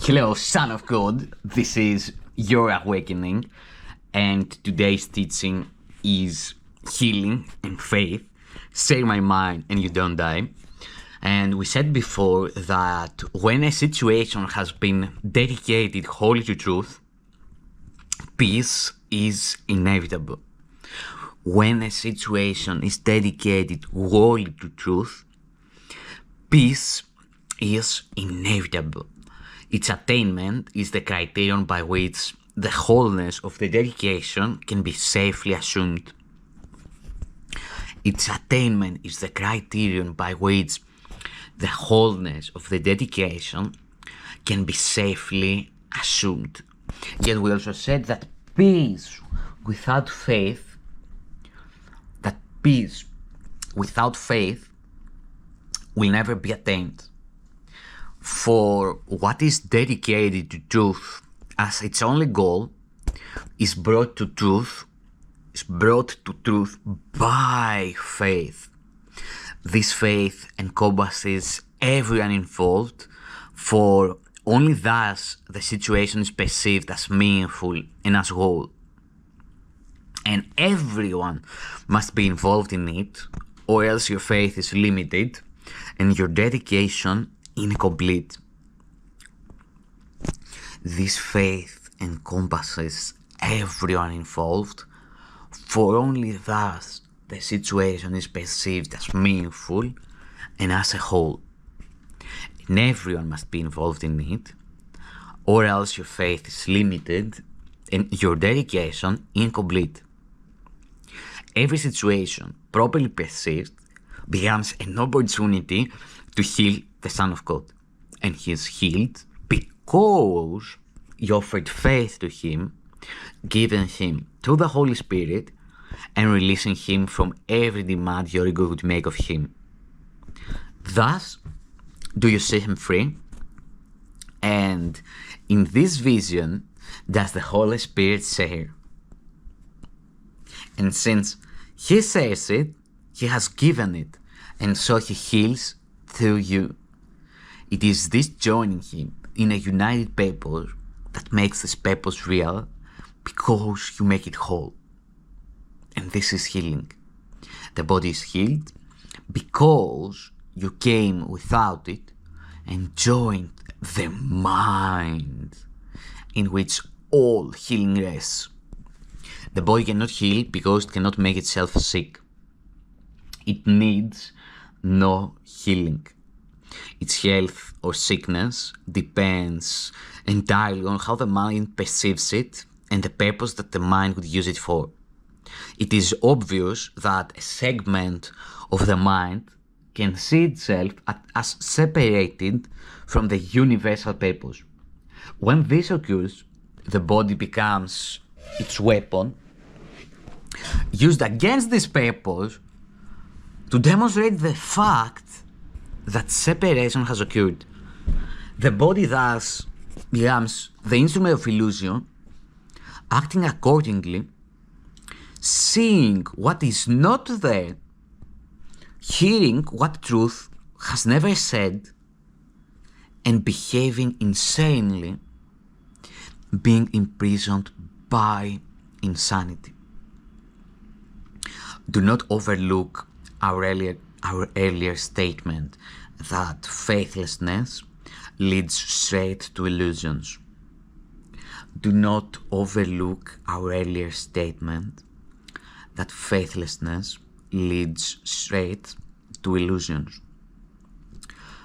Hello, Son of God. This is Your Awakening, and today's teaching is Healing and Faith. Say my mind and you don't die. And we said before that when a situation has been dedicated wholly to truth, peace is inevitable. When a situation is dedicated wholly to truth, peace is inevitable. Its attainment is the criterion by which the wholeness of the dedication can be safely assumed. Its attainment is the criterion by which the wholeness of the dedication can be safely assumed. Yet we also said that peace without faith will never be attained. For what is dedicated to truth as its only goal is brought to truth by faith. This faith encompasses everyone involved, for only thus the situation is perceived as meaningful and as whole. And everyone must be involved in it, or else your faith is limited and your dedication incomplete. This faith encompasses everyone involved, for only thus the situation is perceived as meaningful and as a whole. And everyone must be involved in it, or else your faith is limited and your dedication incomplete. Every situation properly perceived becomes an opportunity to heal the Son of God. And he is healed because you offered faith to him, giving him to the Holy Spirit, and releasing him from every demand your ego would make of him. Thus, do you see him free? And in this vision, does the Holy Spirit share? And since he says it, he has given it, and so he heals through you. It is this joining him in a united purpose that makes this purpose real, because you make it whole. And this is healing. The body is healed because you came without it and joined the mind in which all healing rests. The body cannot heal because it cannot make itself sick. It needs no healing. Its health or sickness depends entirely on how the mind perceives it and the purpose that the mind would use it for. It is obvious that a segment of the mind can see itself as separated from the universal purpose. When this occurs, the body becomes its weapon, used against this purpose to demonstrate the fact that separation has occurred. The body thus becomes the instrument of illusion, acting accordingly, seeing what is not there, hearing what truth has never said, and behaving insanely, being imprisoned by insanity. Do not overlook our earlier statement that faithlessness leads straight to illusions. Do not overlook our earlier statement that faithlessness leads straight to illusions.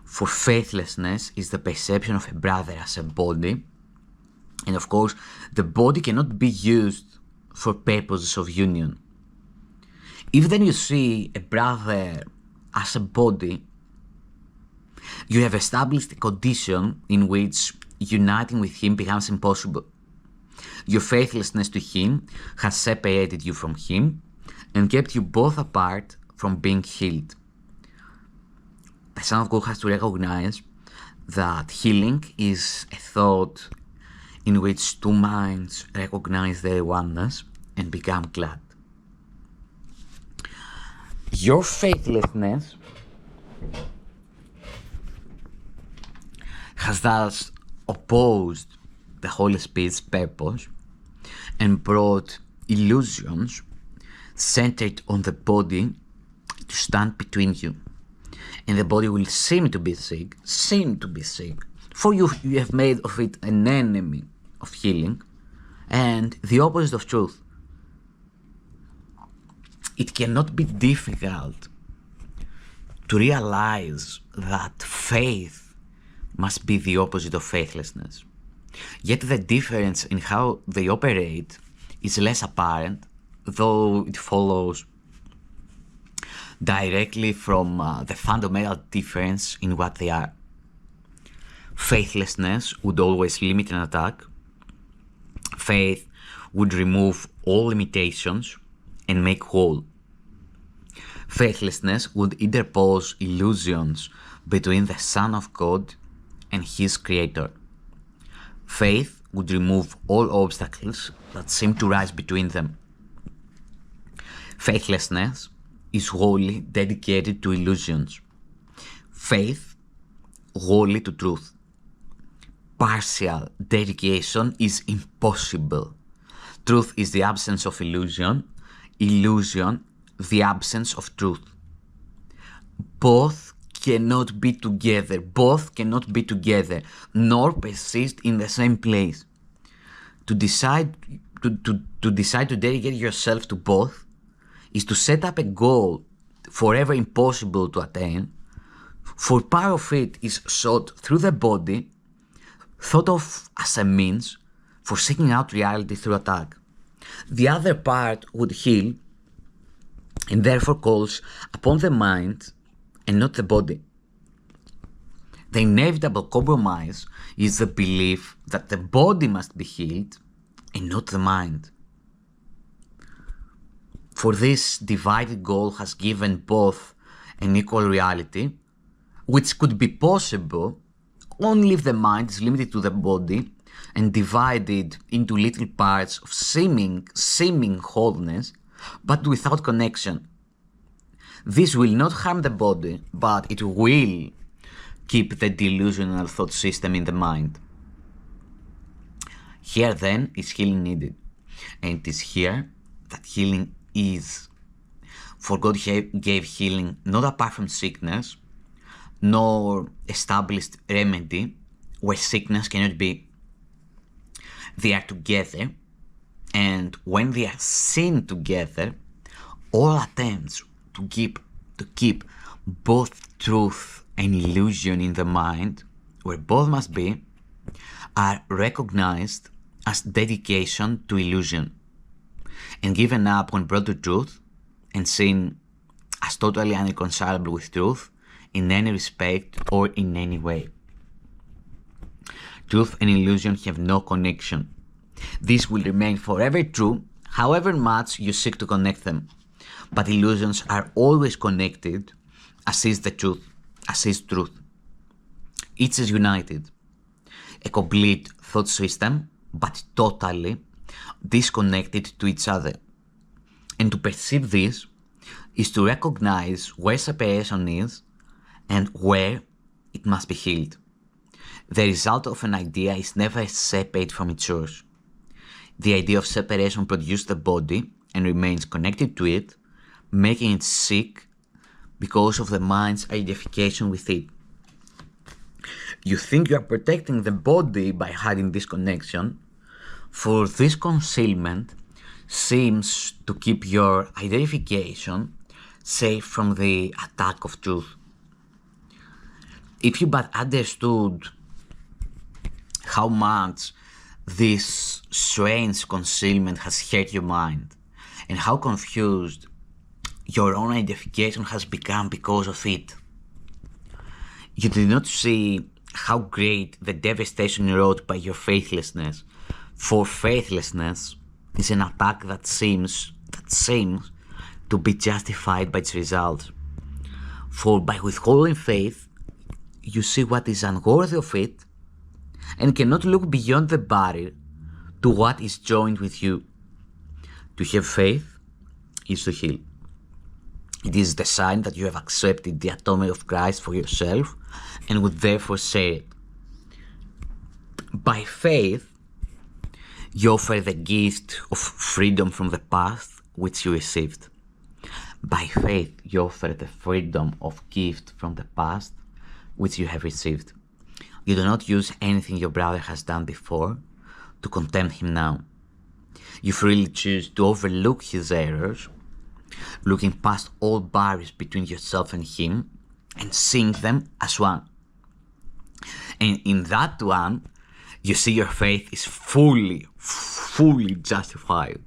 For faithlessness is the perception of a brother as a body, and of course the body cannot be used for purposes of union. If then you see a brother as a body, you have established a condition in which uniting with him becomes impossible. Your faithlessness to him has separated you from him and kept you both apart from being healed. The Son of God has to recognize that healing is a thought in which two minds recognize their oneness and become glad. Your faithlessness has thus opposed the Holy Spirit's purpose and brought illusions centered on the body to stand between you. And the body will seem to be sick, for you have made of it an enemy of healing and the opposite of truth. It cannot be difficult to realize that faith must be the opposite of faithlessness. Yet the difference in how they operate is less apparent, though it follows directly from the fundamental difference in what they are. Faithlessness would always limit an attack. Faith would remove all limitations and make whole. Faithlessness would interpose illusions between the Son of God and His Creator. Faith would remove all obstacles that seem to rise between them. Faithlessness is wholly dedicated to illusions. Faith wholly to truth. Partial dedication is impossible. Truth is the absence of illusion, illusion the absence of truth. Both cannot be together, nor persist in the same place. To decide to dedicate yourself to both is to set up a goal forever impossible to attain, for part of it is sought through the body, thought of as a means for seeking out reality through attack. The other part would heal and therefore calls upon the mind and not the body. The inevitable compromise is the belief that the body must be healed and not the mind. For this divided goal has given both an equal reality, which could be possible only if the mind is limited to the body and divided into little parts of seeming wholeness, but without connection. This will not harm the body, but it will keep the delusional thought system in the mind. Here then is healing needed, and it is here that healing is. For God gave healing not apart from sickness, nor established remedy where sickness cannot be. They are together, and when they are seen together, all attempts to keep both truth and illusion in the mind, where both must be, are recognized as dedication to illusion, and given up when brought to truth, and seen as totally unreconcilable with truth in any respect or in any way. Truth and illusion have no connection. This will remain forever true, however much you seek to connect them. But illusions are always connected, as is the truth, as is truth. Each is united, a complete thought system, but totally disconnected to each other. And to perceive this is to recognize where separation is and where it must be healed. The result of an idea is never separate from its source. The idea of separation produces the body and remains connected to it, making it sick because of the mind's identification with it. You think you are protecting the body by hiding this connection, for this concealment seems to keep your identification safe from the attack of truth. If you but understood how much this strange concealment has hurt your mind, and how confused your own identification has become because of it, you did not see how great the devastation wrought by your faithlessness, for faithlessness is an attack that seems to be justified by its results. For by withholding faith, you see what is unworthy of it, and cannot look beyond the barrier to what is joined with you. To have faith is to heal. It is the sign that you have accepted the atonement of Christ for yourself and would therefore share it. By faith, you offer the gift of freedom from the past which you received. By faith, you offer the freedom of gift from the past which you have received. You do not use anything your brother has done before to condemn him now. You freely choose to overlook his errors, looking past all barriers between yourself and him and seeing them as one. And in that one, you see your faith is fully justified.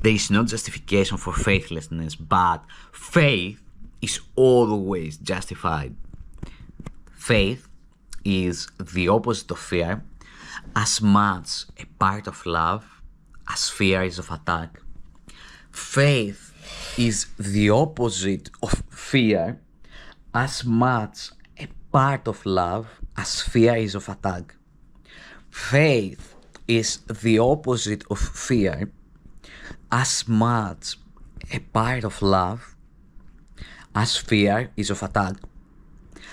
There is no justification for faithlessness, but faith is always justified. Faith is the opposite of fear, as much a part of love as fear is of attack. Faith is the opposite of fear, as much a part of love as fear is of attack. Faith is the opposite of fear, as much a part of love as fear is of attack.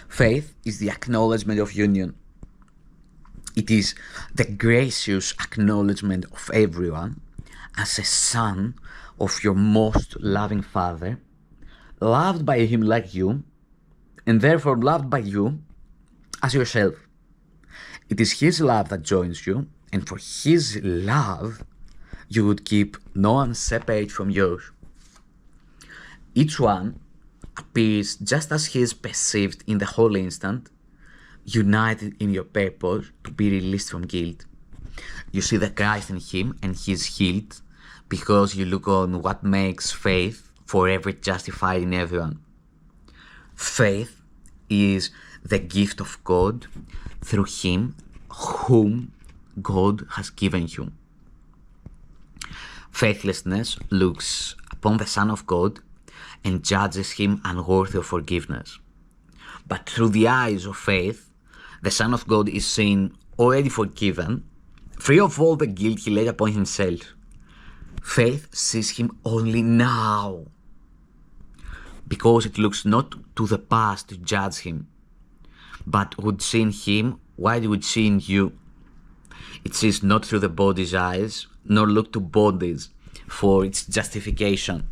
Faith is the acknowledgement of union. It is the gracious acknowledgement of everyone as a son of your most loving Father, loved by him like you, and therefore loved by you as yourself. It is his love that joins you, and for his love you would keep no one separate from yours. Each one appears just as he is perceived in the whole instant, united in your purpose to be released from guilt. You see the Christ in him and he is healed because you look on what makes faith forever justified in everyone. Faith is the gift of God through him whom God has given you. Faithlessness looks upon the Son of God and judges him unworthy of forgiveness. But through the eyes of faith, the Son of God is seen already forgiven, free of all the guilt he laid upon himself. Faith sees him only now, because it looks not to the past to judge him, but would see in him what it would see in you. It sees not through the body's eyes, nor look to bodies for its justification.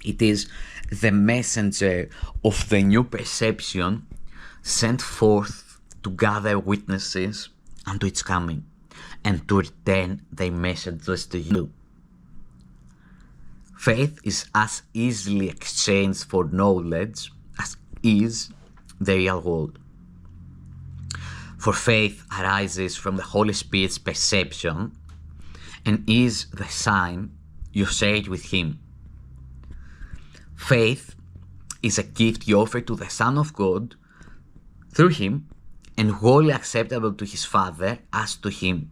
It is the messenger of the new perception sent forth to gather witnesses unto its coming and to return their messages to you. Faith is as easily exchanged for knowledge as is the real world. For faith arises from the Holy Spirit's perception and is the sign you share with him. Faith is a gift you offer to the Son of God through him and wholly acceptable to his Father as to him.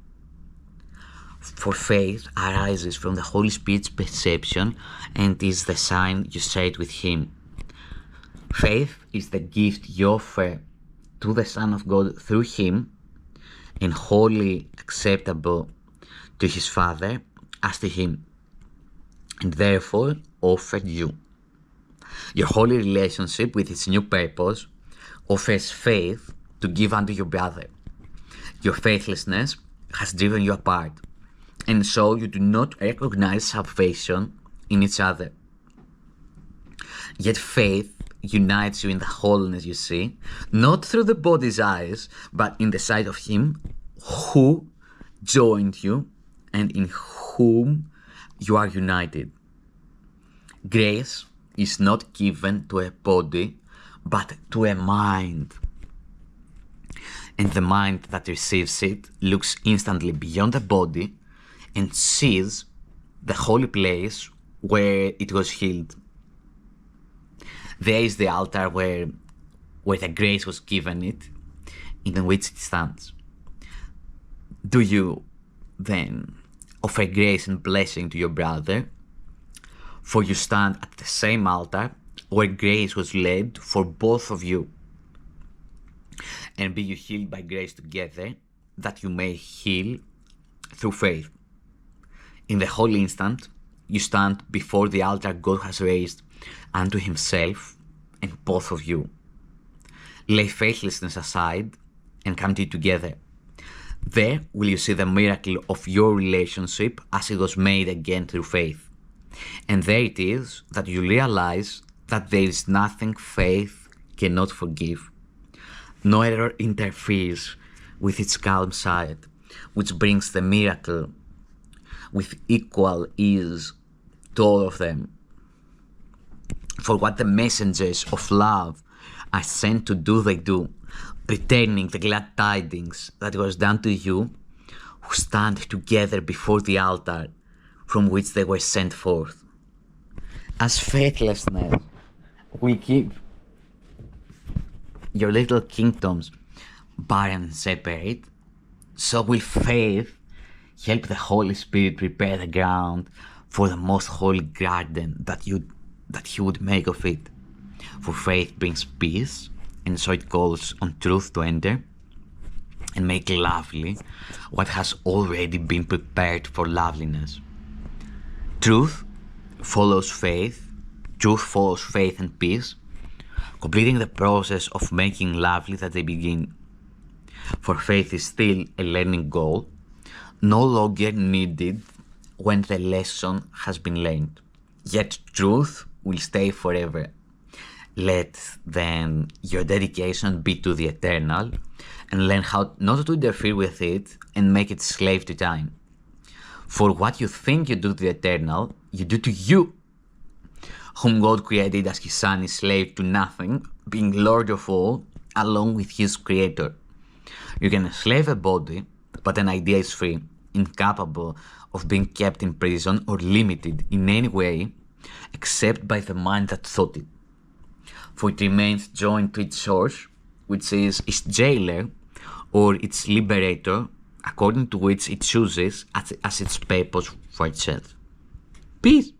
For faith arises from the Holy Spirit's perception and is the sign you share with him. Faith is the gift you offer to the Son of God through him and wholly acceptable to his Father as to him, and therefore offered you. Your holy relationship with its new purpose offers faith to give unto your brother. Your faithlessness has driven you apart, and so you do not recognize salvation in each other. Yet faith unites you in the wholeness you see, not through the body's eyes, but in the sight of him who joined you and in whom you are united. Grace is not given to a body, but to a mind. And the mind that receives it looks instantly beyond the body and sees the holy place where it was healed. There is the altar where the grace was given it, in which it stands. Do you then offer grace and blessing to your brother? For you stand at the same altar where grace was laid for both of you. And be you healed by grace together, that you may heal through faith. In the holy instant, you stand before the altar God has raised unto himself, and both of you lay faithlessness aside and come to it together. There will you see the miracle of your relationship as it was made again through faith. And there it is that you realize that there is nothing faith cannot forgive. No error interferes with its calm side, which brings the miracle with equal ease to all of them. For what the messengers of love are sent to do, they do, returning the glad tidings that was done to you who stand together before the altar from which they were sent forth. As faithlessness will keep your little kingdoms barren and separate, so will faith help the Holy Spirit prepare the ground for the most holy garden that He would make of it. For faith brings peace, and so it calls on truth to enter and make lovely what has already been prepared for loveliness. Truth follows faith and peace, completing the process of making lovely that they begin. For faith is still a learning goal, no longer needed when the lesson has been learned. Yet truth will stay forever. Let then your dedication be to the eternal, and learn how not to interfere with it and make it slave to time. For what you think you do to the eternal, you do to you, whom God created as His Son is slave to nothing, being Lord of all, along with His Creator. You can enslave a body, but an idea is free, incapable of being kept in prison or limited in any way except by the mind that thought it. For it remains joined to its source, which is its jailer or its liberator, according to which it chooses as its purpose for itself. Peace!